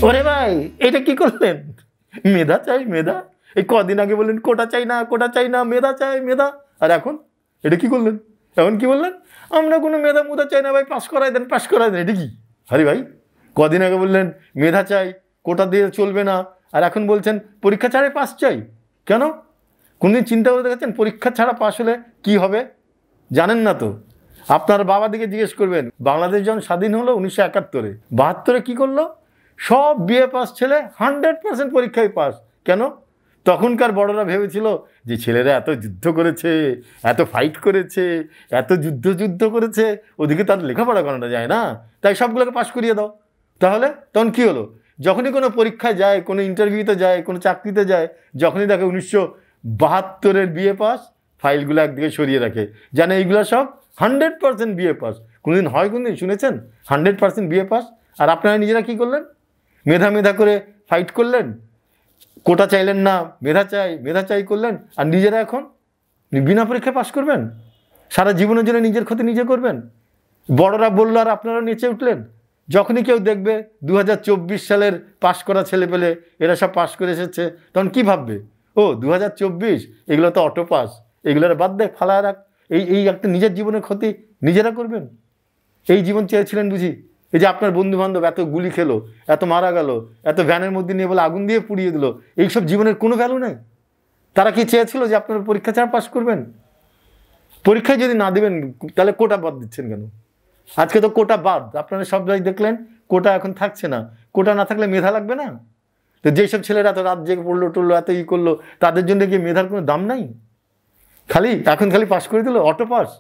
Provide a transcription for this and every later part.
ওরে ভাই এটা কি করলেন? মেধা চাই মেধা, এই কদিন আগে বললেন কোটা চাই না কোটা চাই না, মেধা চাই মেধা, আর এখন এটা কি করলেন? এখন কি বললেন? আমরা কোনো মেধা মুধা চাই না ভাই, পাশ করাই দেন পাশ করাই দেন। এটা কি? আরে ভাই কদিন আগে বললেন মেধা চাই, কোটা দিয়ে চলবে না, আর এখন বলছেন পরীক্ষা ছাড়াই পাস চাই। কেন? কোনদিন চিন্তা করে দেখেছেন পরীক্ষা ছাড়া পাস হলে কি হবে? জানেন না তো। আপনার বাবা দিকে জিজ্ঞেস করবেন, বাংলাদেশ যখন স্বাধীন হলো 1971-এ, 72-এ কী করলো? সব বিএ পাস ছেলে 100% পরীক্ষায় পাস। কেন? তখনকার বড়রা ভেবেছিল যে ছেলেরা এত যুদ্ধ করেছে, এত ফাইট করেছে, এত যুদ্ধ করেছে, ওদিকে তার লেখাপড়া করানো যায় না, তাই সবগুলোকে পাস করিয়ে দাও। তাহলে তখন কী হলো? যখনই কোনো পরীক্ষায় যায়, কোনো ইন্টারভিউতে যায়, কোনো চাকরিতে যায়, যখনই দেখে 1972-এর বিএ পাস, ফাইলগুলো একদিকে সরিয়ে রাখে, জানে এইগুলো সব 100% বিএ পাস। কোনোদিন হয়? কোনোদিন শুনেছেন 100% বিএ পাস? আর আপনারা নিজেরা কী করলেন? মেধা করে ফাইট করলেন, কোটা চাইলেন না, মেধা চাই করলেন, আর নিজেরা এখন বিনা পরীক্ষায় পাস করবেন, সারা জীবনের জন্য নিজের ক্ষতি নিজে করবেন। বড়রা বললো আর আপনারা নেচে উঠলেন। যখনই কেউ দেখবে 2024 সালের পাস করা ছেলে পেলে এরা সব পাস করে এসেছে, তখন কি ভাববে? ও 2024, এগুলো তো অটো পাস, এগুলোর বাদ দেয়, ফালা রাখ। এই একটা নিজের জীবনের ক্ষতি নিজেরা করবেন। এই জীবন চেয়েছিলেন বুঝি? এই যে আপনার বন্ধুবান্ধব এত গুলি খেলো, এত মারা গেল, এত ভ্যানের মধ্যে নিয়ে বলে আগুন দিয়ে পুড়িয়ে দিল, এইসব জীবনের কোনো ভ্যালু নেই। তারা কি চেয়েছিল যে আপনার পরীক্ষা ছাড়া পাস করবেন? পরীক্ষায় যদি না দেবেন তাহলে কোটা বাদ দিচ্ছেন কেন? আজকে তো কোটা বাদ, আপনারা সব জায়গায় দেখলেন কোটা এখন থাকছে না। কোটা না থাকলে মেধা লাগবে না? তো যেসব ছেলেরা এত রাত জেগে পড়লো টড়লো, এত করলো, তাদের জন্য কি মেধার কোনো দাম নাই? এখন খালি পাস করে দিল, অটো পাস।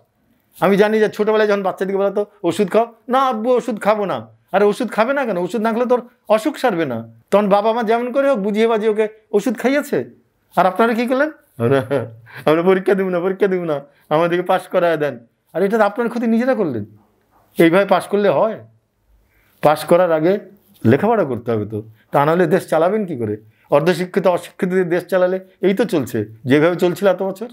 আমি জানি যে ছোটোবেলায় যখন বাচ্চাদিকে বলা তো ওষুধ খাও, না আব্বু ওষুধ খাবো না। আরে ওষুধ খাবে না কেন? ওষুধ না খেলে তোর অসুখ সারবে না। তখন বাবা মা যেমন করে হোক বুঝিয়ে বাজিয়ে ওকে ওষুধ খাইয়েছে। আর আপনারা কী করলেন? আমরা পরীক্ষা দেব না, আমাদেরকে পাস করায় দেন। আর এটা আপনার ক্ষতি নিজেরা করলেন। এইভাবে পাস করলে হয়? পাস করার আগে লেখাপড়া করতে হবে তো, তা নাহলে দেশ চালাবেন কী করে? অর্ধশিক্ষিত অশিক্ষিত দেশ চালালে এই তো চলছে যেভাবে চলছিল এত বছর।